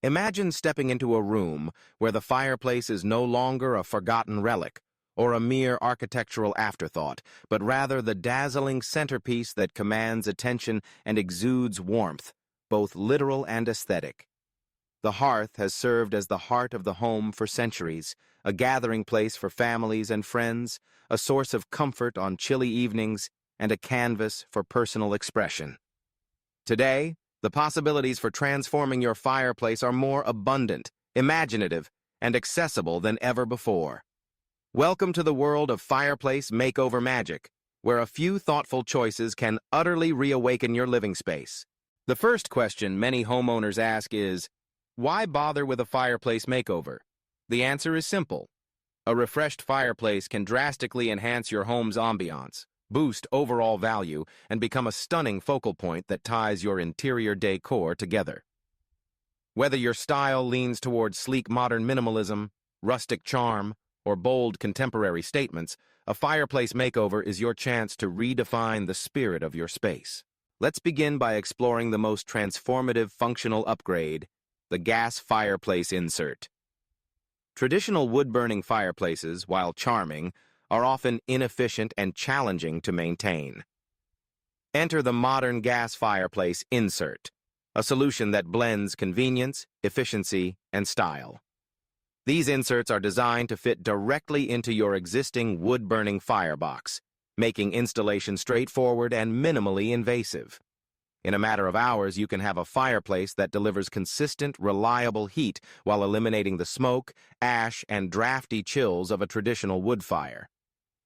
Imagine stepping into a room where the fireplace is no longer a forgotten relic or a mere architectural afterthought, but rather the dazzling centerpiece that commands attention and exudes warmth, both literal and aesthetic. The hearth has served as the heart of the home for centuries, a gathering place for families and friends, a source of comfort on chilly evenings, and a canvas for personal expression. Today, the possibilities for transforming your fireplace are more abundant, imaginative, and accessible than ever before. Welcome to the world of fireplace makeover magic, where a few thoughtful choices can utterly reawaken your living space. The first question many homeowners ask is, why bother with a fireplace makeover? The answer is simple. A refreshed fireplace can drastically enhance your home's ambiance, boost overall value, and become a stunning focal point that ties your interior decor together. Whether your style leans towards sleek modern minimalism, rustic charm, or bold contemporary statements, a fireplace makeover is your chance to redefine the spirit of your space. Let's begin by exploring the most transformative functional upgrade, the gas fireplace insert. Traditional wood-burning fireplaces, while charming, are often inefficient and challenging to maintain. Enter the modern gas fireplace insert, a solution that blends convenience, efficiency, and style. These inserts are designed to fit directly into your existing wood-burning firebox, making installation straightforward and minimally invasive. In a matter of hours, you can have a fireplace that delivers consistent, reliable heat while eliminating the smoke, ash, and drafty chills of a traditional wood fire.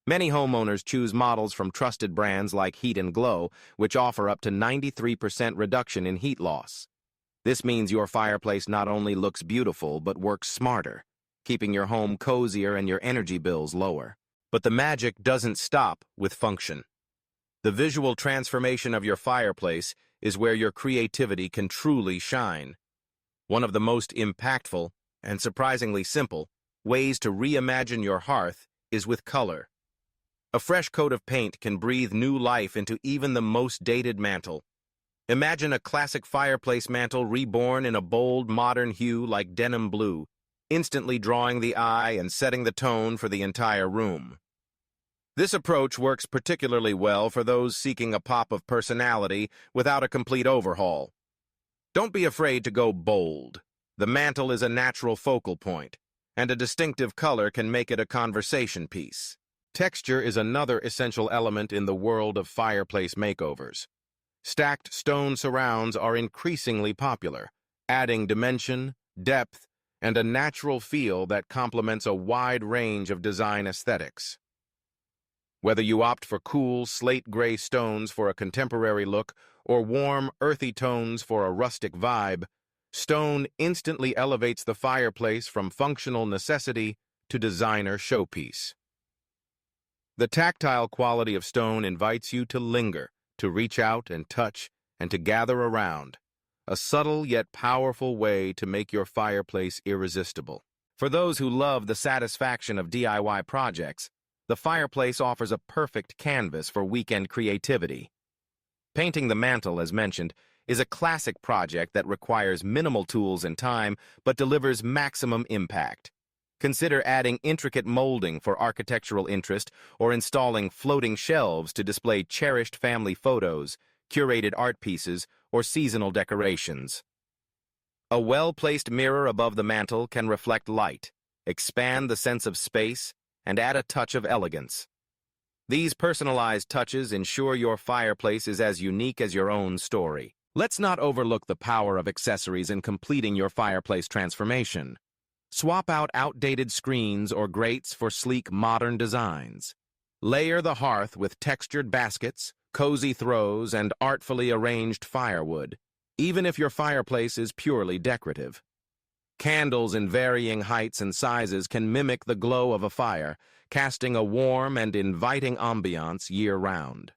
Many homeowners choose models from trusted brands like Heat and Glow, which offer up to 93% reduction in heat loss. This means your fireplace not only looks beautiful, but works smarter, keeping your home cozier and your energy bills lower. But the magic doesn't stop with function. The visual transformation of your fireplace is where your creativity can truly shine. One of the most impactful, and surprisingly simple, ways to reimagine your hearth is with color. A fresh coat of paint can breathe new life into even the most dated mantel. Imagine a classic fireplace mantel reborn in a bold, modern hue like denim blue, instantly drawing the eye and setting the tone for the entire room. This approach works particularly well for those seeking a pop of personality without a complete overhaul. Don't be afraid to go bold. The mantel is a natural focal point, and a distinctive color can make it a conversation piece. Texture is another essential element in the world of fireplace makeovers. Stacked stone surrounds are increasingly popular, adding dimension, depth, and a natural feel that complements a wide range of design aesthetics. Whether you opt for cool, slate-gray stones for a contemporary look or warm, earthy tones for a rustic vibe, stone instantly elevates the fireplace from functional necessity to designer showpiece. The tactile quality of stone invites you to linger, to reach out and touch, and to gather around, a subtle yet powerful way to make your fireplace irresistible. For those who love the satisfaction of DIY projects, the fireplace offers a perfect canvas for weekend creativity. Painting the mantel, as mentioned, is a classic project that requires minimal tools and time, but delivers maximum impact. Consider adding intricate molding for architectural interest or installing floating shelves to display cherished family photos, curated art pieces, or seasonal decorations. A well-placed mirror above the mantel can reflect light, expand the sense of space, and add a touch of elegance. These personalized touches ensure your fireplace is as unique as your own story. Let's not overlook the power of accessories in completing your fireplace transformation. Swap out outdated screens or grates for sleek modern designs. Layer the hearth with textured baskets, cozy throws, and artfully arranged firewood, even if your fireplace is purely decorative. Candles in varying heights and sizes can mimic the glow of a fire, casting a warm and inviting ambiance year-round.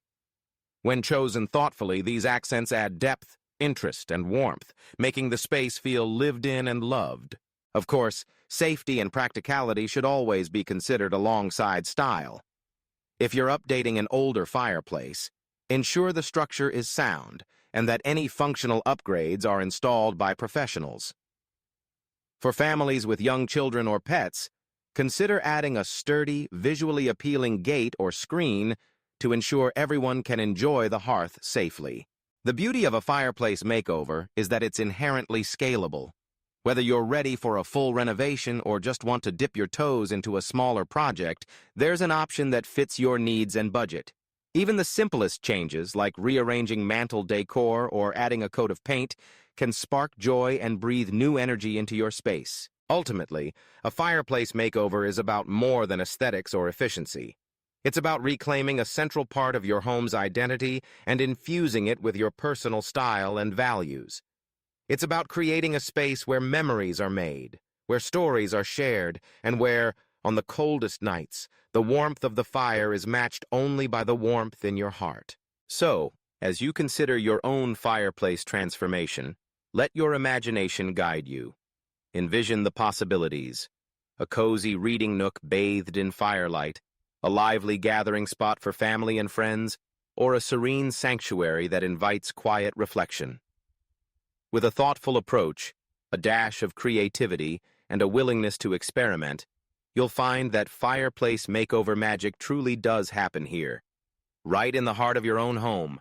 When chosen thoughtfully, these accents add depth, interest, and warmth, making the space feel lived in and loved. Of course, safety and practicality should always be considered alongside style. If you're updating an older fireplace, ensure the structure is sound and that any functional upgrades are installed by professionals. For families with young children or pets, consider adding a sturdy, visually appealing gate or screen to ensure everyone can enjoy the hearth safely. The beauty of a fireplace makeover is that it's inherently scalable. Whether you're ready for a full renovation or just want to dip your toes into a smaller project, there's an option that fits your needs and budget. Even the simplest changes, like rearranging mantel decor or adding a coat of paint, can spark joy and breathe new energy into your space. Ultimately, a fireplace makeover is about more than aesthetics or efficiency. It's about reclaiming a central part of your home's identity and infusing it with your personal style and values. It's about creating a space where memories are made, where stories are shared, and where, on the coldest nights, the warmth of the fire is matched only by the warmth in your heart. So, as you consider your own fireplace transformation, let your imagination guide you. Envision the possibilities: a cozy reading nook bathed in firelight, a lively gathering spot for family and friends, or a serene sanctuary that invites quiet reflection. With a thoughtful approach, a dash of creativity, and a willingness to experiment, you'll find that fireplace makeover magic truly does happen here, right in the heart of your own home.